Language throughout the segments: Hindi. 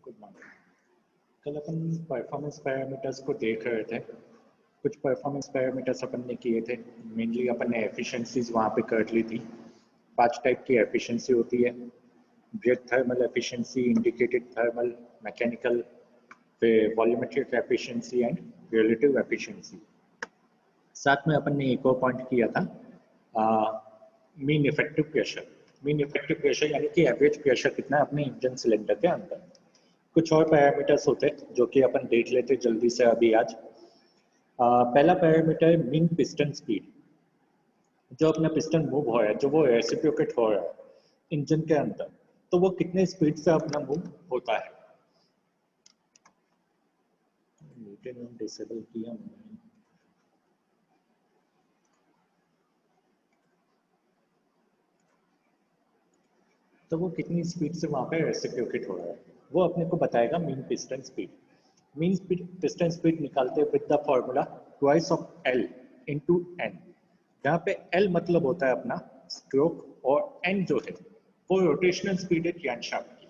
Good morning. कल अपन परफॉर्मेंस पैरामीटर्स को देख रहे थे। कुछ परफॉर्मेंस पैरामीटर्स अपन ने किए थे। मेनली अपन ने एफिशिएंसीज वहाँ पे कर ली थी। 5 टाइप की एफिशिएंसी होती है: brake thermal efficiency, indicated thermal, mechanical, फिर volumetric efficiency and relative efficiency. साथ में अपन ने एक और पॉइंट किया था, mean effective pressure. Mean effective pressure यानी कि एवरेज प्रेशर कितना है अपने इंजन सिलेंडर के अंदर। कुछ और पैरामीटर्स होते हैं जो कि अपन देख लेते जल्दी से अभी आज। पहला पैरामीटर मीन पिस्टन स्पीड। जो अपना पिस्टन मूव हो रहा है, जो वो रेसिप्रोकेट हो रहा है इंजन के अंदर, तो वो कितने स्पीड से अपना मूव होता है। डिसेबल किया मैंने। तो वो कितनी स्पीड से वहाँ पे रेसिप्रोकेट हो रहा है वो अपने को बताएगा mean piston speed. Mean piston speed निकालते हैं with the formula twice of L into N, जहाँ पे एल मतलब होता है अपना स्ट्रोक और एन जो है वो रोटेशनल स्पीड है क्रैंकशाफ्ट की।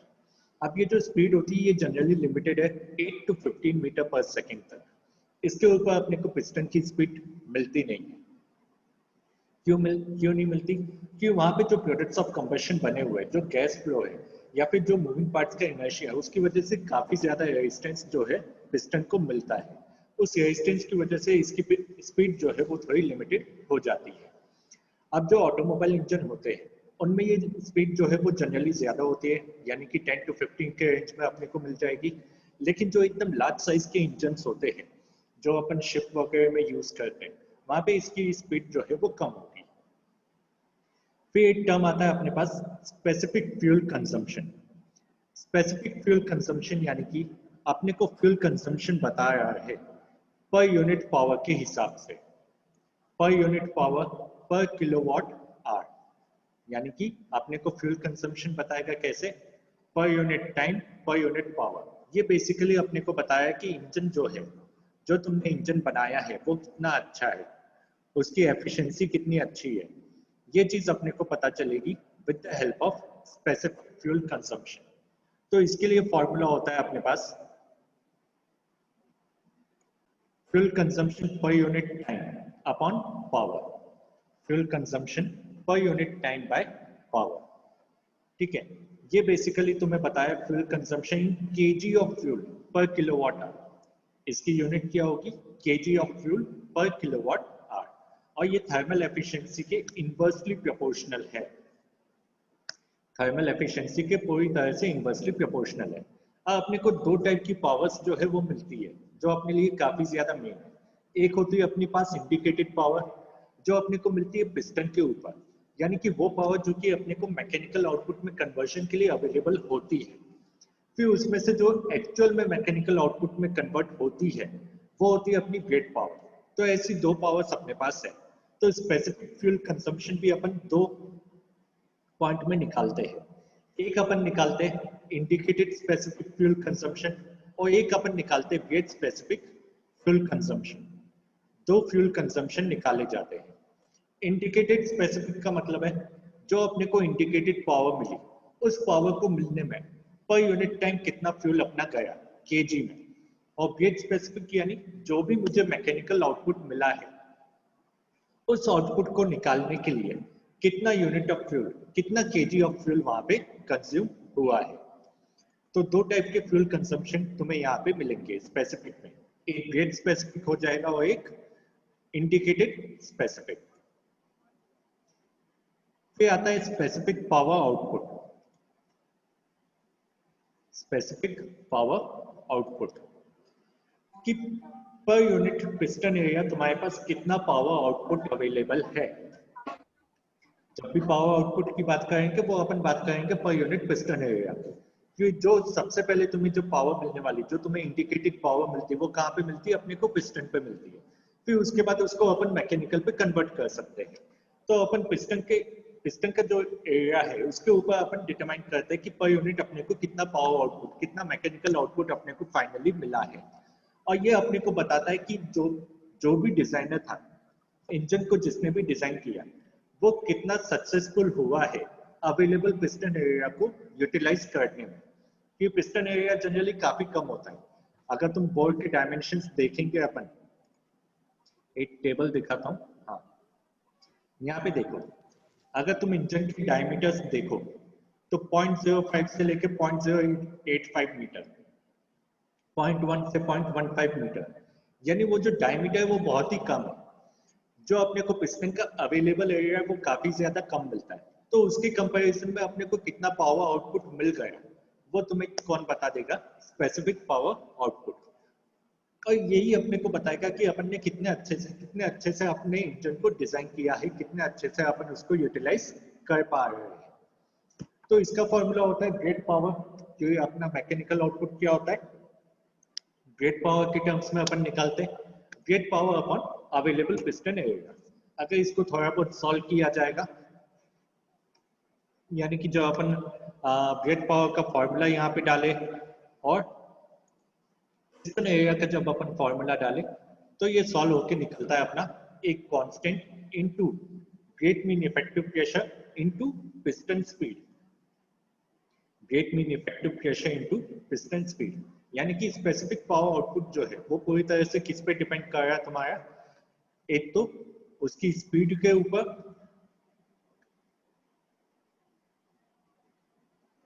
अब ये जो स्पीड होती है ये जनरली लिमिटेड है 8 to 15 मीटर पर सेकेंड तक। इसके ऊपर अपने को पिस्टन की स्पीड मिलती नहीं है। क्यों नहीं मिलती? क्योंकि वहां पे जो प्रोडक्ट्स ऑफ कंबशन बने हुए हैं, जो गैस फ्लो है या फिर जो मूविंग पार्ट्स का इनर्शिया है, उसकी वजह से काफी ज्यादा रेजिस्टेंस जो है पिस्टन को मिलता है। उस रेजिस्टेंस की वजह से इसकी स्पीड जो है वो थोड़ी लिमिटेड हो जाती है। अब जो ऑटोमोबाइल इंजन होते हैं उनमें ये स्पीड जो है वो जनरली ज्यादा होती है, यानी कि 10 to 15 के रेंज में अपने को मिल जाएगी। लेकिन जो एकदम लार्ज साइज के इंजन होते हैं जो अपन शिप वगैरह में यूज करते हैं, वहां पे इसकी स्पीड जो है वो कम होगी। फिर एक टर्म आता है अपने पास specific fuel consumption. Specific fuel consumption यानी कि अपने को फ्यूल कंजम्पशन बता रहा है पर यूनिट पावर के हिसाब से, पर यूनिट पावर पर किलोवाट आवर। यानी कि अपने को फ्यूल कंजम्पशन बताएगा कैसे? पर unit time per unit power. ये बेसिकली अपने को बताया कि इंजन जो है, जो तुमने इंजन बनाया है वो कितना अच्छा है, उसकी एफिशिएंसी कितनी अच्छी है। ये चीज अपने को पता चलेगी with the help of specific fuel consumption. तो इसके लिए फॉर्मूला होता है अपने पास fuel consumption per unit time upon power. Fuel consumption per unit time by power. ठीक है, ये बेसिकली तुम्हें बताया fuel consumption in KG of fuel per kilowatt hour. इसकी यूनिट क्या होगी? KG of fuel per kilowatt hour. और ये थर्मल एफिशिएंसी के इनवर्सली प्रोपोर्शनल है। थर्मल एफिशिएंसी के पूरी तरह से इनवर्सली प्रोपोर्शनल है। अब अपने को दो टाइप की पावर्स जो है वो मिलती है जो अपने लिए काफी ज्यादा मेन है। एक होती है अपने पास इंडिकेटेड पावर, जो अपने को मिलती है पिस्टन के ऊपर, यानी कि वो पावर जो कि अपने को मैकेनिकल आउटपुट में कन्वर्शन के लिए अवेलेबल होती है। फिर उसमें से जो एक्चुअल में मैकेनिकल आउटपुट में कन्वर्ट होती है वो होती है अपनी ब्रेड पावर। तो ऐसी दो पावर्स अपने पास है। तो स्पेसिफिक फ्यूल कंजम्पशन भी अपन दो पॉइंट में निकालते हैं। एक अपन निकालते हैं इंडिकेटेड स्पेसिफिक फ्यूल कंजम्पशन और एक अपन निकालते हैं गेट स्पेसिफिक फ्यूल कंजम्पशन। दो फ्यूल कंजम्पशन निकाले जाते हैं। इंडिकेटेड स्पेसिफिक का मतलब है जो अपने को इंडिकेटेड पावर मिली, उस पावर को मिलने में पर यूनिट टाइम कितना फ्यूल अपना गया केजी में। और गेट स्पेसिफिक यानी जो भी मुझे मैकेनिकल आउटपुट मिला है उस आउटपुट को निकालने के लिए कितना यूनिट ऑफ फ्यूल, कितना केजी ऑफ फ्यूल वहां पे कंज्यूम हुआ है। तो दो टाइप के फ्यूल कंजम्पशन तुम्हें यहाँ पे मिलेंगे स्पेसिफिक में। एक गेट स्पेसिफिक हो जाएगा और एक इंडिकेटेड स्पेसिफिक। फिर आता है specific power output. Specific power output कि पर यूनिट पिस्टन एरिया तुम्हारे पास कितना पावर आउटपुट अवेलेबल है। जब भी पावर आउटपुट की बात करेंगे वो अपन बात करेंगे पर यूनिट पिस्टन एरिया। कि जो सबसे पहले तुम्हें जो पावर मिलने वाली, जो तुम्हें इंडिकेटेड पावर मिलती है वो कहाँ पे मिलती है? अपने को पिस्टन पे मिलती है। फिर उसके बाद उसको अपन मैकेनिकल पे कन्वर्ट कर सकते हैं। तो अपन पिस्टन का जो एरिया है उसके ऊपर अपन डिटरमाइन करते हैं कि पर यूनिट अपने को कितना पावर आउटपुट, कितना मैकेनिकल आउटपुट अपने को फाइनली मिला है। और ये अपने को बताता है कि जो भी डिजाइनर था, इंजन को जिसने भी डिजाइन किया, वो कितना सक्सेसफुल हुआ है अवेलेबल पिस्टन एरिया को यूटिलाइज करने में। कि पिस्टन एरिया जनरली काफी कम होता है। अगर तुम बोर के डायमेंशंस देखेंगे अपन, एक टेबल दिखाता हूँ, हाँ यहाँ पे देखो, अगर तुम इंजन की डायमीटर्स देखो तो 0.05 से लेके 0.085 मीटर, 0.1 से 0.15 मीटर, यानी वो जो डायमीटर है वो बहुत ही कम है। जो अपने को पिस्टन का अवेलेबल एरिया है वो काफी ज्यादा कम मिलता है, तो उसके कंपैरिजन में अपने को कितना पावर आउटपुट मिल गया वो तुम्हें कौन बता देगा? Specific power output. और यही अपने को बताएगा कि अपन ने कितने अच्छे से अपने इंजन को डिजाइन किया है, कितने अच्छे से अपन उसको यूटिलाइज कर पा रहे हैं। तो इसका फॉर्मूला होता है ग्रेट पावर। जो ये अपना मैकेनिकल आउटपुट क्या होता है, ग्रेट पावर के टर्म्स में अपन निकालते हैं great power upon available piston area. अगर इसको थोड़ा बहुत सॉल्व किया जाएगा, यानी कि जो अपन ग्रेट पावर का फॉर्मूला यहाँ पे डाले और पिस्टन एरिया का जब अपन फॉर्मूला डाले तो ये सॉल्व होके निकलता है अपना एक constant into great mean effective pressure into piston speed, great mean effective pressure into piston speed. यानी कि स्पेसिफिक पावर आउटपुट जो है वो पूरी तरह से किस पे डिपेंड कर रहा है तुम्हारा? एक तो उसकी स्पीड के ऊपर,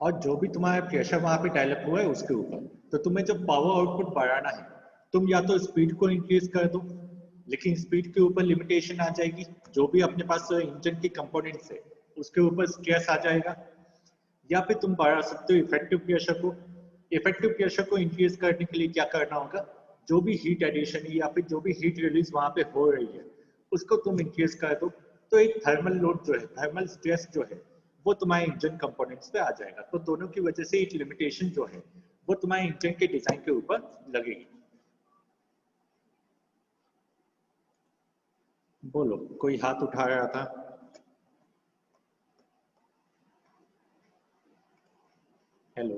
और जो भी तुम्हारा प्रेशर वहां पे डेवलप हुआ है उसके ऊपर। तो तुम्हें जब पावर आउटपुट बढ़ाना है, तुम या तो स्पीड को इंक्रीज कर दो, लेकिन स्पीड के ऊपर लिमिटेशन आ जाएगी, जो भी अपने पास इंजन की कंपोनेंट्स है उसके ऊपर स्ट्रेस आ जाएगा। या फिर तुम बढ़ा सकते हो इफेक्टिव प्रेशर को। इफेक्टिव प्रेशर को इंक्रीज करने के लिए क्या करना होगा? जो भी हीट एडिशन है या फिर जो भी हीट रिलीज वहां पे हो रही है उसको तुम इंक्रीज कर दो, तो एक थर्मल लोड जो है, थर्मल स्ट्रेस जो है वो तुम्हारे इंजन कंपोनेंट्स पे आ जाएगा। तो दोनों की वजह से एक लिमिटेशन जो है वो तुम्हारे इंजन के डिजाइन के ऊपर लगेगी। बोलो, कोई हाथ उठा रहा था? हेलो,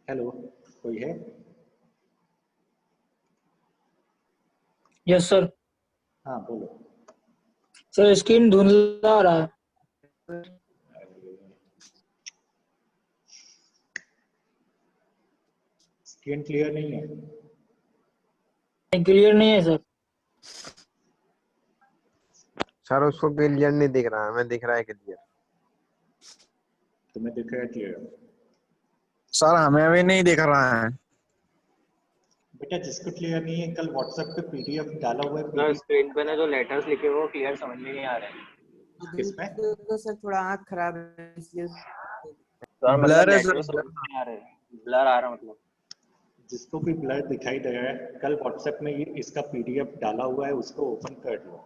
हेलो, कोई है? Yes sir. हाँ बोलो। सर स्क्रीन धुंधला आ रहा है। स्क्रीन क्लियर नहीं है? क्लियर नहीं है सर। सर उसको क्लियर नहीं दिख रहा है, हमें दिख रहा है क्लियर। तुम्हें दिख रहा है क्लियर? सर हमें अभी नहीं दिख रहा है। बेटा जिसको क्लियर नहीं है कल व्हाट्सएप पे पीडीएफ डाला हुआ है। सर स्क्रीन पे ना जो लेटर्स लिखे हुए वो क्लियर समझ में नहीं आ रहे हैं। किसमें? तो सर थोड़ा आँख खराब है इसलिए। सर मतलब ब्लर है लेटर्स सर। समझ में नहीं आ रहे, ब्लर आ रहा मतलब। जिसको भी ब्लर दिखाई दे रहा है कल व्हाट्सएप में ये इसका पीडीएफ डाला हुआ है, उसको ओपन कर लो।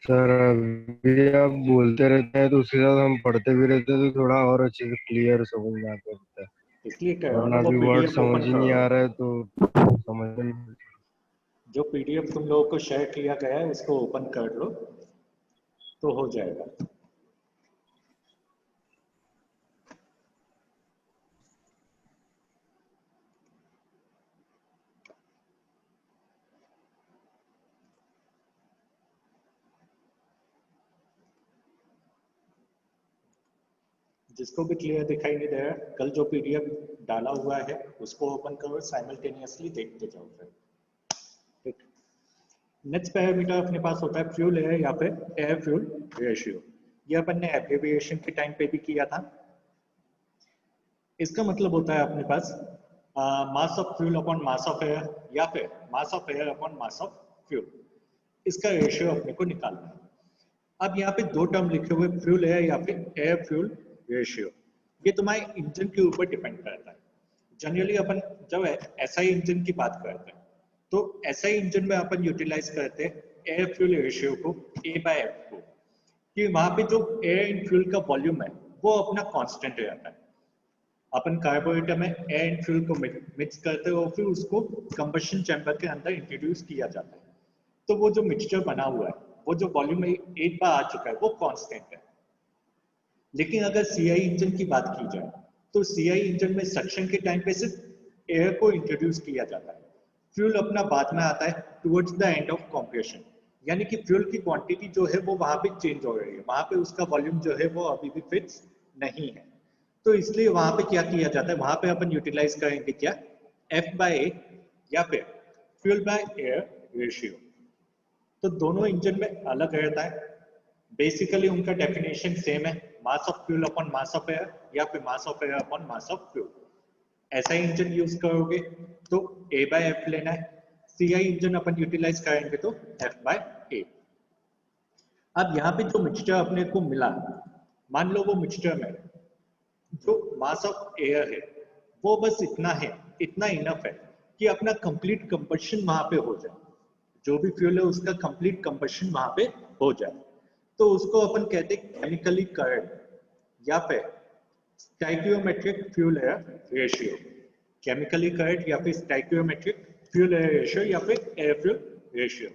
सर अभी आप बोलते रहते हैं तो उसके साथ हम पढ़ते भी रहते हैं तो थोड़ा और अच्छे से क्लियर समझ में आता रहता है, इसलिए कह रहा हूँ वरना ना वो अभी वर्ड पीडीएफ समझ ओपन ही नहीं आ करो। रहा है तो समझ में नहीं। जो पीडीएफ तुम लोगों को शेयर किया गया है उसको ओपन कर लो तो हो जाएगा। जिसको भी क्लियर दिखाई नहीं दे रहा, कल जो पीडीएफ डाला हुआ है उसको ओपन करो, साइमल्टेनियसली देखते जाओ फिर। ठीक। नेक्स्ट पैरामीटर अपने पास होता है फ्यूल एयर या फिर एयर फ्यूल रेशियो। ये अपन ने एब्रिविएशन के टाइम पे भी किया था। इसका मतलब होता है अपने पास mass of fuel upon mass of air या फिर mass of air upon mass of fuel. इसका रेशियो अपने को निकालना है। अब यहाँ पे दो टर्म लिखे हुए फ्यूल एयर या फिर एयर फ्यूल रेशियो। ये तुम्हारे इंजन के ऊपर डिपेंड करता है। जनरली अपन जब एसआई इंजन की बात करते हैं तो एसआई इंजन में अपन यूटिलाइज करते हैं एयर फ्यूल रेशियो को A/F को, कि वहां पे जो एयर एंड फ्यूल का वॉल्यूम है वो अपना कांस्टेंट रहता है। अपन कार्बोरेटर में एयर एंड फ्यूल को मिक्स करते हैं और फिर उसको कंबशन चैम्बर के अंदर इंट्रोड्यूस किया जाता है। तो वो जो मिक्सचर बना हुआ है, वो जो वॉल्यूम एक बार आ चुका है वो कांस्टेंट है। लेकिन अगर सीआई इंजन की बात की जाए तो सीआई इंजन में सक्शन के टाइम पे सिर्फ एयर को इंट्रोड्यूस किया जाता है, फ्यूल अपना बाद में आता है towards the end of compression. यानी कि फ्यूल की क्वांटिटी जो है वो वहां पे चेंज हो रही है, वहां पे उसका वॉल्यूम जो है वो अभी भी फिक्स नहीं है। तो इसलिए वहां पे क्या किया जाता है, वहां पे अपन यूटिलाइज करेंगे क्या, F/A या फिर फ्यूल बाय एयर रेशियो। तो दोनों इंजन में अलग रहता है, बेसिकली उनका डेफिनेशन सेम है, मास of fuel upon mass of air या फिर mass of air upon mass of fuel. ऐसा इंजन यूज करोगे तो A/F लेना है, CI इंजन अपन यूटिलाइज करेंगे तो F/A। अब यहाँ पे जो मिक्सचर अपने को मिला, मान लो वो मिक्सचर में जो मास ऑफ एयर है वो बस इतना है, इतना इनफ है कि अपना कंप्लीट कंबशन वहां पे हो जाए, जो भी फ्यूल है उसका कंप्लीट कंबशन वहां पे हो जाए। तो उसको अपन कहते हैं केमिकली करंट या फिर stoichiometric fuel air ratio. Chemically current या फिर स्टाइकियोमेट्रिक फ्यूल एयर रेशियो या फिर एयर फ्यूल रेशियो,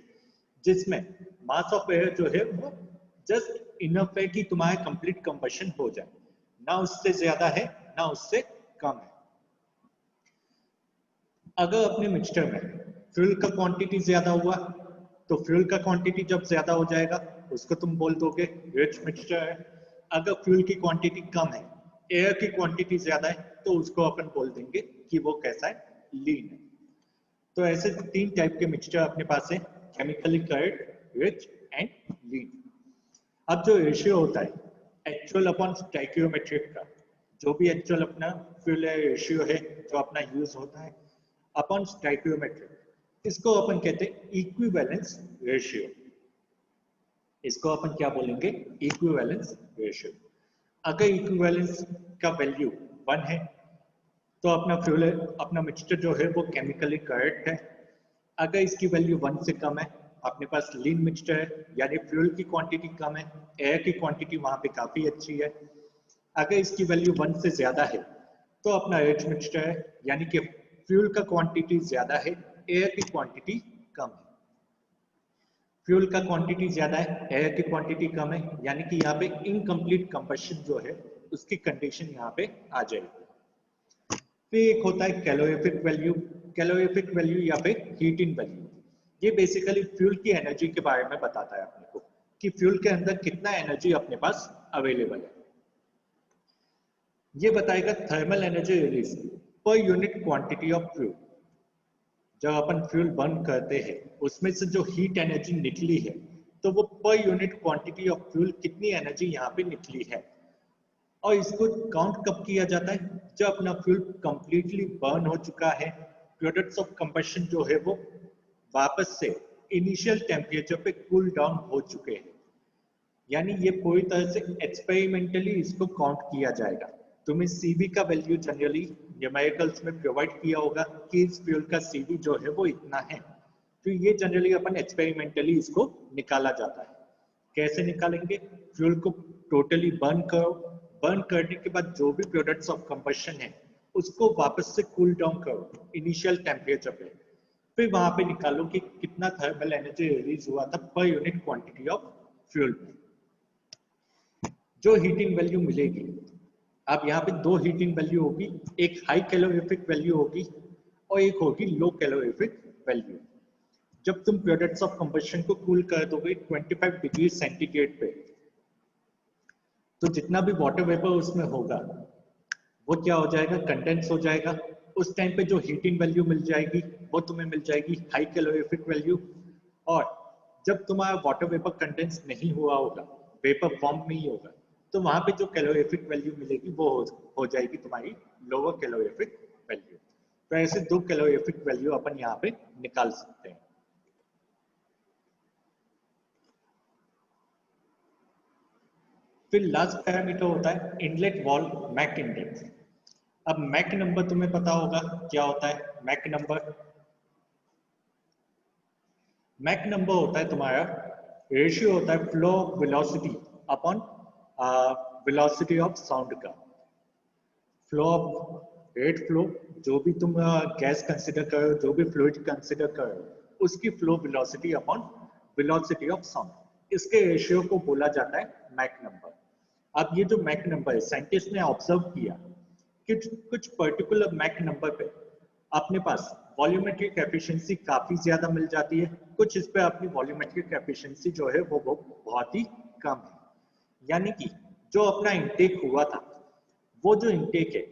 जिसमें मास ऑफ एयर जो है वो जस्ट इनफ है कि तुम्हारा कंप्लीट कंबशन हो जाए, ना उससे ज्यादा है ना उससे कम है। अगर अपने मिक्सचर में फ्यूल का क्वांटिटी ज्यादा हुआ तो फ्यूल का क्वांटिटी जब ज्यादा हो जाएगा उसको तुम बोल दोगे रिच मिक्सचर है। अगर फ्यूल की क्वांटिटी कम है, एयर की क्वांटिटी ज्यादा है, तो उसको अपन बोल देंगे कि वो कैसा है, लीन है। तो ऐसे 3 टाइप के मिक्सचर अपने पास है, केमिकली कर्ड, रिच एंड लीन। अब जो रेशियो होता है एक्चुअल अपॉन स्टाइकियोमेट्रिक का, जो भी एक्चुअल अपना फ्यूल रेशियो है जो अपना यूज होता है अपॉन स्टाइकियोमेट्रिक, इसको अपन कहते हैं इक्विवेलेंस रेशियो। इसको अपन क्या बोलेंगे, इक्विवेलेंस रेशियो। अगर इक्विवेलेंस का वैल्यू 1 है तो अपना फ्यूल, अपना मिक्सचर जो है वो केमिकली करेक्ट है। अगर इसकी वैल्यू 1 से कम है, अपने पास लीन मिक्सचर है, यानी फ्यूल की क्वांटिटी कम है, एयर की क्वांटिटी वहां पे काफी अच्छी है। अगर इसकी वैल्यू 1 से ज्यादा है तो अपना रिच मिक्सचर है, यानी कि फ्यूल का क्वांटिटी ज्यादा है, एयर की क्वांटिटी कम है। फ्यूल का क्वांटिटी ज्यादा है, एयर की क्वांटिटी कम है, यानी कि यहाँ पे इनकम्प्लीट कंबशन जो है उसकी कंडीशन यहाँ पे आ जाएगी। फिर एक होता है कैलोरीफिक वैल्यू, कैलोरीफिक वैल्यू या फिर हीट इन वैल्यू। ये बेसिकली फ्यूल की एनर्जी के बारे में बताता है अपने को कि फ्यूल के अंदर कितना एनर्जी अपने पास अवेलेबल है। ये बताएगा thermal energy release per unit quantity of fuel. जब अपन फ्यूल बर्न करते हैं उसमें से जो हीट एनर्जी निकली है तो वो per unit quantity of fuel कितनी एनर्जी यहाँ पे निकली है। और इसको काउंट कब किया जाता है, जब अपना फ्यूल कंप्लीटली बर्न हो चुका है, प्रोडक्ट्स ऑफ कंबशन जो है वो वापस से इनिशियल टेम्परेचर पे कूल डाउन हो चुके हैं। यानी ये पूरी तरह से एक्सपेरिमेंटली इसको काउंट किया जाएगा। तुम्हें सीवी का वैल्यू जनरली न्यूमेरिकल्स में प्रोवाइड किया होगा कि इस फ्यूल का सीवी जो है वो इतना है, तो ये जनरली अपन एक्सपेरिमेंटली इसको निकाला जाता है। कैसे निकालेंगे, फ्यूल को टोटली बर्न करो, बर्न करने के बाद जो भी प्रोडक्ट्स ऑफ कंबशन है उसको वापस से कूल डाउन करो इनिशियल टेम्परेचर पे, फिर वहां पे निकालो कि कितना थर्मल एनर्जी रिलीज हुआ था per unit quantity of fuel पे। जो हीटिंग वैल्यू मिलेगी, अब यहाँ पे 2 हीटिंग वैल्यू होगी, एक हाई कैलोरीफिक वैल्यू होगी और एक होगी लो कैलोरीफिक वैल्यू। जब तुम प्रोडक्ट्स ऑफ कंबशन को कूल कर दोगे 25 डिग्री सेंटीग्रेड पे, तो जितना भी वाटर वेपर उसमें होगा वो क्या हो जाएगा, कंडेंस हो जाएगा। उस टाइम पे जो हीटिंग वैल्यू मिल जाएगी वो तुम्हें मिल जाएगी हाई कैलोरीफिक वैल्यू। और जब तुम्हारा वाटर वेपर कंडेंस नहीं हुआ होगा, वेपर फॉर्म नहीं होगा, तो वहां पे जो कैलोरीफिक वैल्यू मिलेगी वो हो जाएगी तुम्हारी लोअर कैलोरीफिक वैल्यू। तो ऐसे 2 कैलोरीफिक वैल्यू अपन यहाँ पे निकाल सकते हैं। फिर लास्ट पैरामीटर होता है इनलेट वॉल्व मैक इंडेक्स। अब मैक नंबर तुम्हें पता होगा क्या होता है। मैक नंबर, मैक नंबर होता है तुम्हारा रेशियो होता है flow velocity upon velocity of sound का। फ्लो ऑफ रेट फ्लो, जो भी तुम गैस कंसिडर करो, जो भी फ्लूइड कंसिडर करो, उसकी flow velocity upon velocity of sound, इसके रेशियो को बोला जाता है मैक नंबर। अब ये जो मैक नंबर है, साइंटिस्ट ने ऑब्जर्व किया कि कुछ पर्टिकुलर मैक नंबर पे अपने पास वॉल्यूमेट्रिक एफिशिएंसी काफी ज्यादा मिल जाती है, कुछ इस पे अपनी वॉल्यूमेट्रिक एफिशिएंसी जो है वो बहुत ही कम है। यानी कि जो अपना इंटेक हुआ था, वो जो इंटेक है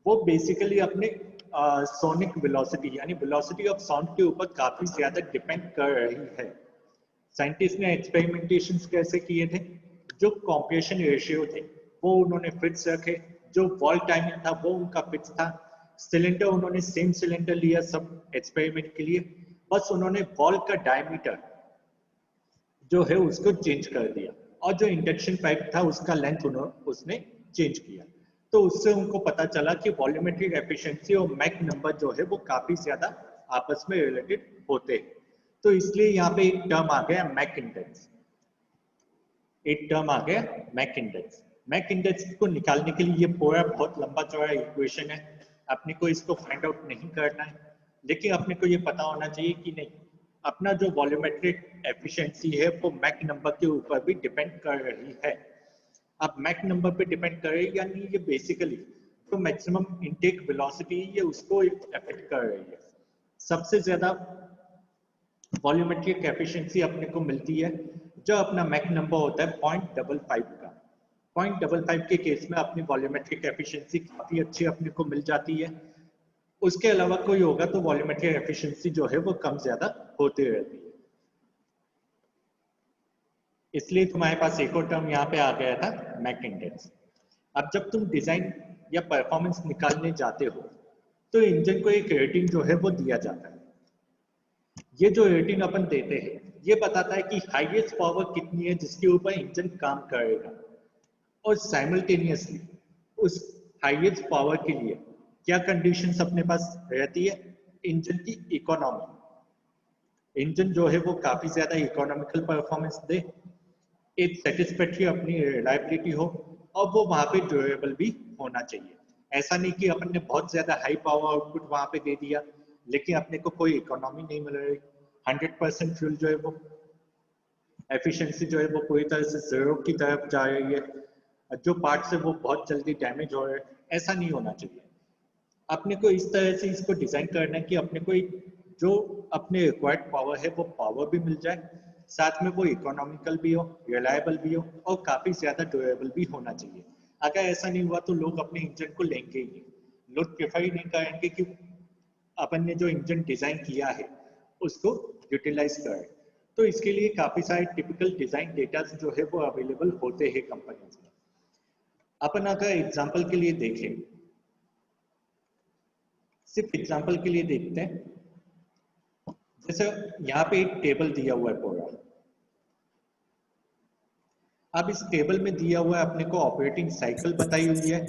वो बेसिकली अपने सोनिक वेलोसिटी यानी वेलोसिटी ऑफ साउंड के ऊपर काफी ज्यादा डिपेंड कर रही है। साइंटिस्ट ने एक्सपेरिमेंटेशंस कैसे किए थे, जो कॉम्प्रेशन रेशियो थे वो उन्होंने फिक्स रखे, जो वॉल टाइमिंग था वो उनका फिक्स था, सिलेंडर उन्होंने सेम सिलेंडर लिया सब एक्सपेरिमेंट के लिए, बस उन्होंने वॉल का डायमीटर जो है उसको चेंज कर दिया और जो इंडक्शन पाइप था उसका लेंथ उसने चेंज किया। तो उससे उनको पता चला कि वॉल्यूमेट्रिक एफिशिएंसी और मैक नंबर जो है वो काफी ज्यादा आपस में रिलेटेड होते हैं। तो इसलिए यहाँ पे एक टर्म आ गया मैक इंडेक्स, एक टर्म आ गया मैक इंडेक्स। मैक इंडेक्स को निकालने के लिए ये पूरा बहुत लंबा चौड़ा इक्वेशन है, अपने को इसको फाइंड आउट नहीं करना है, लेकिन अपने को ये पता होना चाहिए कि नहीं अपना जो वॉल्यूमेट्रिक एफिशिएंसी है वो मैक नंबर के ऊपर भी डिपेंड कर रही है। अब मैक नंबर पे डिपेंड करे यानी ये बेसिकली जो मैक्सिमम इनटेक वेलोसिटी ये उसको अफेक्ट कर रही है। सबसे ज्यादा वॉल्यूमेट्रिक एफिशिएंसी अपने को मिलती है जो अपना मैक नंबर होता है 0.55 का। 0.55 के केस में अपनी वॉल्यूमेट्रिक एफिशिएंसी काफी अच्छी अपने को मिल जाती है। उसके अलावा कोई होगा तो वॉल्यूमेट्रिक एफिशिएंसी जो है वो कम ज्यादा होती रहती है। इसलिए तुम्हारे पास एक और टर्म यहाँ पे आ गया था मैक इंडेक्स। अब जब तुम डिजाइन या परफॉर्मेंस निकालने जाते हो तो इंजन को एक रेटिंग जो है वो दिया जाता है। ये जो रेटिंग अपन देते हैं ये बताता है कि हाईएस्ट पावर कितनी है जिसके ऊपर इंजन काम करेगा, और साइमल्टेनियसली उस हाईएस्ट पावर के लिए क्या कंडीशंस अपने पास रहती है। इंजन की इकोनॉमी, इंजन जो है वो काफी ज्यादा इकोनॉमिकल परफॉर्मेंस दे, एक सेटिस्फैक्टरी अपनी रिलायबिलिटी हो और वो वहां पे ड्यूरेबल भी होना चाहिए। ऐसा नहीं कि अपन ने बहुत ज्यादा हाई पावर आउटपुट वहां पे दे दिया लेकिन अपने को कोई इकोनॉमी नहीं मिल रही, 100% फ्यूल जो है वो एफिशिएंसी जो है वो पूरी तरह से जीरो की तरफ जा रही है, जो पार्ट्स है वो बहुत जल्दी डैमेज हो रहे हैं। ऐसा नहीं होना चाहिए। अपने को इस तरह से इसको डिजाइन करना है कि अपने को जो अपने रिक्वायर्ड पावर है वो पावर भी मिल जाए, साथ में वो इकोनॉमिकल भी हो, रिलायबल भी हो और काफी ज्यादा ड्यूरेबल भी होना चाहिए। अगर ऐसा नहीं हुआ तो लोग अपने इंजन को लेंगे ही नहीं, लोग प्रेफर ही नहीं करेंगे कि अपन ने जो इंजन डिजाइन किया है उसको यूटिलाइज करें। तो इसके लिए काफी सारे टिपिकल डिजाइन डेटा जो है वो अवेलेबल होते हैं कंपनीज में। अपन अगर एग्जाम्पल के लिए देखें, सिर्फ एग्जाम्पल के लिए देखते हैं, जैसे यहाँ पे एक टेबल दिया हुआ है पूरा। अब इस टेबल में दिया हुआ है अपने को ऑपरेटिंग साइकिल बताई हुई है।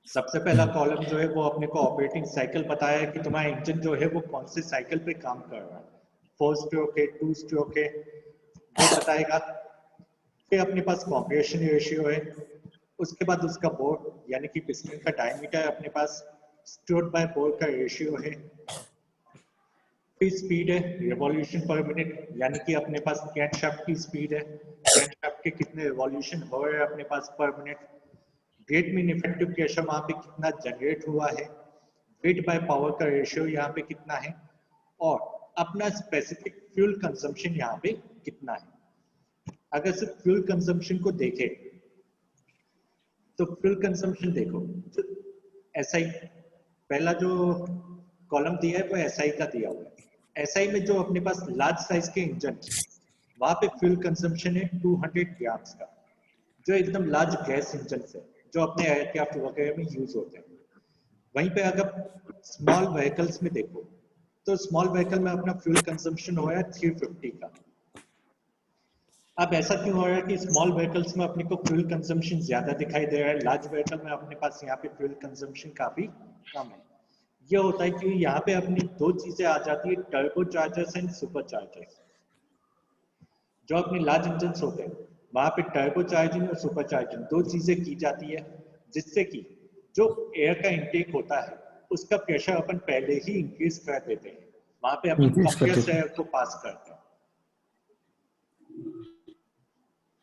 सबसे पहला कॉलम जो है वो अपने को ऑपरेटिंग साइकिल बताया है कि तुम्हारा इंजन जो है वो कौन से साइकिल पे काम कर रहा है, 4 स्ट्रोक है, 2 स्ट्रोक है, वो बताएगा। फिर अपने पास कॉम्प्रेशन रेशियो है, उसके बाद उसका बोर यानी कि पिस्टन का डायमीटर अपने पास, स्ट्रोक बाय बोर का रेशियो है, फिर स्पीड है, रिवॉल्यूशन पर मिनट यानी कि अपने पास क्रैंकशाफ्ट की स्पीड है, क्रैंकशाफ्ट के कितने रिवॉल्यूशन हो रहे हैं अपने पास per minute, weight mean effective pressure वहां पे कितना जनरेट हुआ है, वेट बाय पावर का रेशियो यहाँ पे कितना है, और अपना स्पेसिफिक फ्यूल कंजम्पशन यहाँ पे कितना है। अगर सिर्फ फ्यूल कंजम्पशन को देखें तो फ्यूल कंजम्पशन देखो, तो एसआई पहला जो कॉलम दिया है वो एसआई का दिया हुआ है। एसआई में जो अपने पास लार्ज साइज के इंजन वहां पे फ्यूल कंजम्पशन है 200 ग्राम्स का, जो एकदम लार्ज गैस इंजन है जो अपने एयरक्राफ्ट वगैरह में यूज होते हैं। वहीं पे अगर स्मॉल व्हीकल्स में देखो तो स्मॉल व्हीकल में अपना फ्यूल कंजम्पशन हो रहा है 350 का। अब ऐसा क्यों हो रहा है कि स्मॉल व्हीकल्स में अपने को फ्यूल कंजम्पशन ज्यादा दिखाई दे रहा है, लार्ज व्हीकल में अपने पास यहाँ पे फ्यूल कंजम्पशन काफी कम है। ये होता है कि यहाँ पे अपनी दो चीजें आ जाती है, turbo chargers and super chargers. जो अपने लार्ज इंजन होते हैं वहां पे टर्बो चार्जिंग और सुपर चार्जिंग दो चीजें की जाती है, जिससे कि जो एयर का इंटेक होता है उसका प्रेशर अपन पहले ही इंक्रीज कर देते हैं, वहां पे अपन कंप्रेस्ड एयर को पास करते हैं।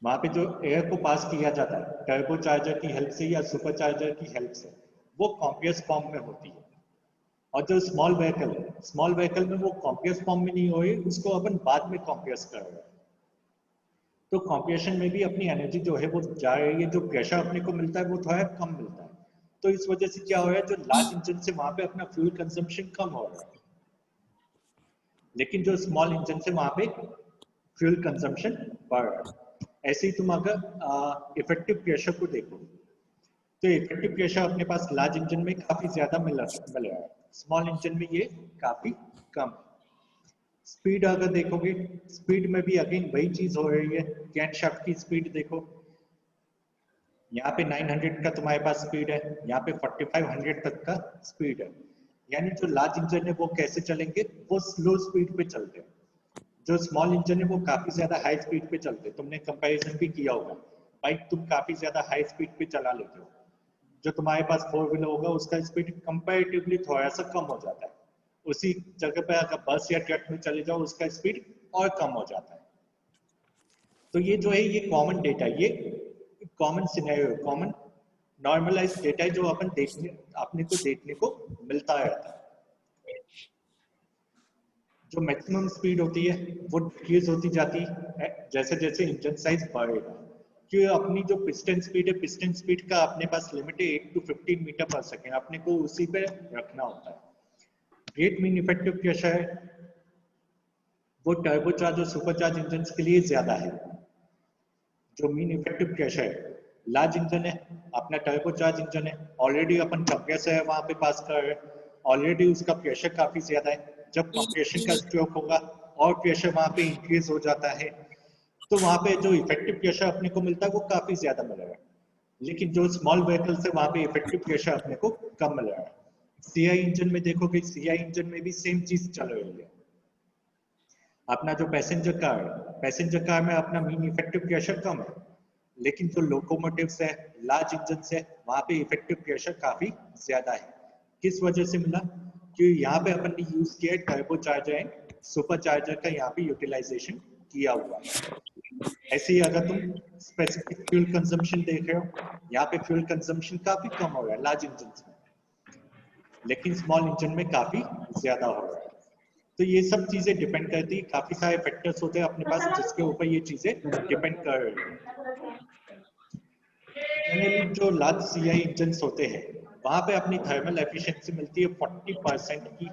वहां पे जो एयर को पास किया जाता है टर्बो चार्जर की हेल्प से या सुपर चार्जर की हेल्प से, वो कॉम्प्रेस फॉर्म में होती है और जो स्मॉल व्हीकल है, स्मॉल व्हीकल में वो कॉम्प्रेस फॉर्म में नहीं हो रही, उसको अपन बाद में कॉम्प्रेस कर रहे हैं। तो कॉम्प्रेशन में भी अपनी एनर्जी जो है वो जा रही है, जो प्रेशर अपने को मिलता है वो थोड़ा कम मिलता है। तो इस वजह से क्या हो रहा है, जो लार्ज इंजन से वहां पे अपना फ्यूल कंजम्पशन कम हो रहा है, लेकिन जो स्मॉल इंजन से वहां पे फ्यूल कंजम्पशन बढ़ रहा है। ऐसे ही तुम अगर इफेक्टिव प्रेशर को देखो तो इफेक्टिव प्रेशर अपने पास लार्ज इंजन में काफी ज्यादा मिल रहा है, स्मॉल इंजन में ये काफी कम। स्पीड अगर देखोगे, स्पीड में भी अगेन वही चीज हो रही है। कैनशाफ्ट की स्पीड देखो, यहाँ पे 900 का तुम्हारे पास स्पीड है, यहाँ पे 4500 तक का स्पीड है। यानी जो लार्ज इंजन है वो कैसे चलेंगे, वो स्लो स्पीड पे चलते हैं। जो स्मॉल इंजन है वो काफी ज्यादा हाई स्पीड पे चलते हैं। तुमने कंपैरिजन भी किया होगा, बाइक तुम काफी ज्यादा हाई स्पीड पे चला लेते हो, जो तुम्हारे पास फोर व्हीलर होगा उसका स्पीड कंपैरेटिवली थोड़ा सा कम हो जाता है। उसी जगह पे अगर बस या ट्रक में चले जाओ उसका स्पीड और कम हो जाता है। तो ये जो है ये कॉमन डेटा, ये common scenario, common normalized data है जो अपने को देखने को मिलता रहता है। जो मैक्सिमम स्पीड होती है वो डिक्रीज होती जाती है जैसे जैसे इंजन साइज बढ़ेगा, कि अपनी जो पिस्टन स्पीड है, पिस्टन स्पीड का अपने पास लिमिट है 8 to 15 मीटर पर सेकेंड, अपने को उसी पे रखना होता है। रेट मीन इफेक्टिव प्रेशर है वो टर्बोचार्ज और सुपरचार्ज इंजन के लिए ज्यादा है। जो मीन इफेक्टिव प्रेशर है, लार्ज इंजन है, अपना टर्बोचार्ज इंजन है, ऑलरेडी अपन कंप्रेसर है वहां पे पास कर रहे हैं, ऑलरेडी उसका प्रेशर काफी ज्यादा है। जब कंप्रेशन का स्ट्रोक होगा और प्रेशर वहां पे इंक्रीज हो जाता है, तो वहां पे जो इफेक्टिव प्रेशर अपने को मिलता है वो काफी ज्यादा मिलेगा। लेकिन जो स्मॉल व्हीकल से वहां पे इफेक्टिव प्रेशर अपने को कम मिल रहा है। सीआई इंजन में देखोगे, सीआई इंजन में भी सेम चीज चल रही है। अपना जो पैसेंजर कार में अपना मीन इफेक्टिव प्रेशर कम है, लेकिन जो लोकोमोटिव्स है, लार्ज इंजन है, वहां पे इफेक्टिव प्रेशर काफी ज्यादा है। किस वजह से मिला, कि यहाँ पे अपन ने यूज किया टर्बोचार्जर एंड सुपरचार्जर का यहाँ पे यूटिलाइजेशन किया हुआ है। ऐसे ही अगर तुम स्पेसिफिक फ्यूल कंजम्पशन देख रहे हो, यहाँ पे फ्यूल कंजम्पशन काफी कम हो रहा है लार्ज इंजन में, लेकिन स्मॉल इंजन में काफी ज्यादा हो रहा है। तो ये सब चीजें डिपेंड करती है, काफी सारे फैक्टर्स होते हैं अपने पास जिसके ऊपर ये चीजें डिपेंड कर रही है। जनरली जो लार्ज सीआई इंजन होते हैं वहां पे अपनी थर्मल एफिशिएंसी मिलती है 40% की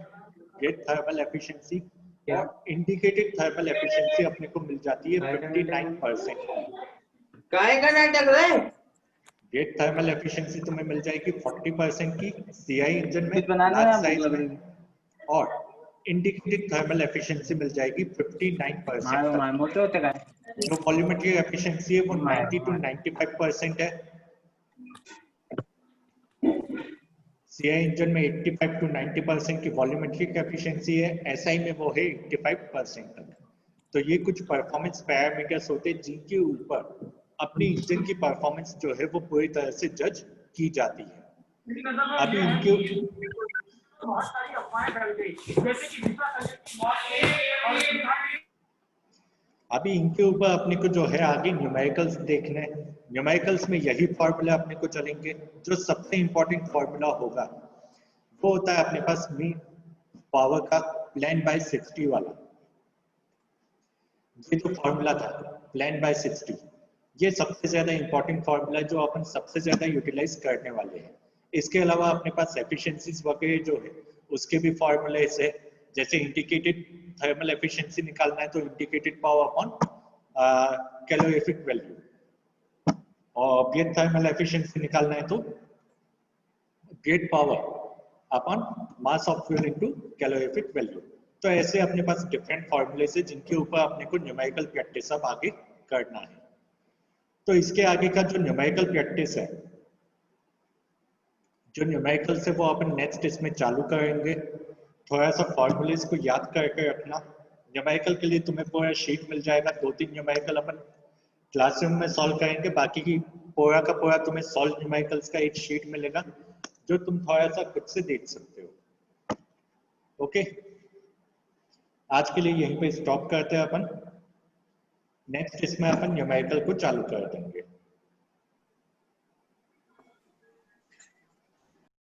गेट थर्मल एफिशिएंसी, और इंडिकेटेड थर्मल एफिशिएंसी अपने को मिल जाती है 59%। काय का नाटक रे? गेट थर्मल एफिशिएंसी तुम्हें मिल जाएगी 40% की सीआई इंजन में, कुछ बनाने लार्ज में साइज भूख लग में, रही और इंडिकेटेड थर्मल एफिशिएंसी मिल जाएगी 59% माय तक। मोटे होते काय? जो वॉल्यूमेट्रिक एफिशिएंसी है वो 90 to 95% है। सीआई इंजन में 85 to 90% की वॉल्यूमेट्रिक एफिशिएंसी है, एसआई में वो है 85% तक। तो ये कुछ परफॉर्मेंस पैरामीटर्स होते हैं जिनके ऊपर अपनी इंजन की परफॉर्मेंस जो है वो पूरी तरह से जज की जाती है। अभी इनके ऊपर अपने को जो है आगे न्यूमेरिकल्स देखने, न्यूमेरिकल्स में यही फॉर्मूला अपने को चलेंगे। जो सबसे इंपॉर्टेंट फॉर्मूला होगा वो होता है अपने पास मीन पावर का प्लान बाय 60 वाला। ये जो फॉर्मूला था प्लान बाय 60, ये सबसे ज्यादा इंपॉर्टेंट फॉर्मूला जो अपन सबसे ज्यादा यूटिलाइज करने वाले हैं। इसके अलावा अपने पास एफिशिएंसीज वगैरह जो है उसके भी फॉर्मूले है, जैसे इंडिकेटेड थर्मल एफिशिएंसी निकालना है तो indicated power upon calorific value, और गेट थर्मल एफिशिएंसी निकालना है तो gate power upon mass of fuel into calorific value. तो ऐसे अपने पास डिफरेंट फॉर्मूले से जिनके ऊपर अपने को न्यूमेरिकल प्रैक्टिस अब आगे करना है। तो इसके आगे का जो न्यूमेरिकल प्रैक्टिस है, जो न्यूमेरिकल से वो अपन नेक्स्ट इसमें चालू करेंगे। थोड़ा सा फॉर्मूलेस को याद करके रखना। न्यूमेरिकल के लिए तुम्हें पूरा शीट मिल जाएगा, 2-3 न्यूमेरिकल अपन क्लासरूम में सॉल्व करेंगे, बाकी की पूरा का पूरा तुम्हें सॉल्व न्यूमेरिकल्स का एक शीट मिलेगा जो तुम थोड़ा सा खुद से देख सकते हो। ओके, आज के लिए यहीं पे स्टॉप करते हैं अपन। नेक्स्ट इसमें अपन न्यूमेरिकल को चालू कर देंगे।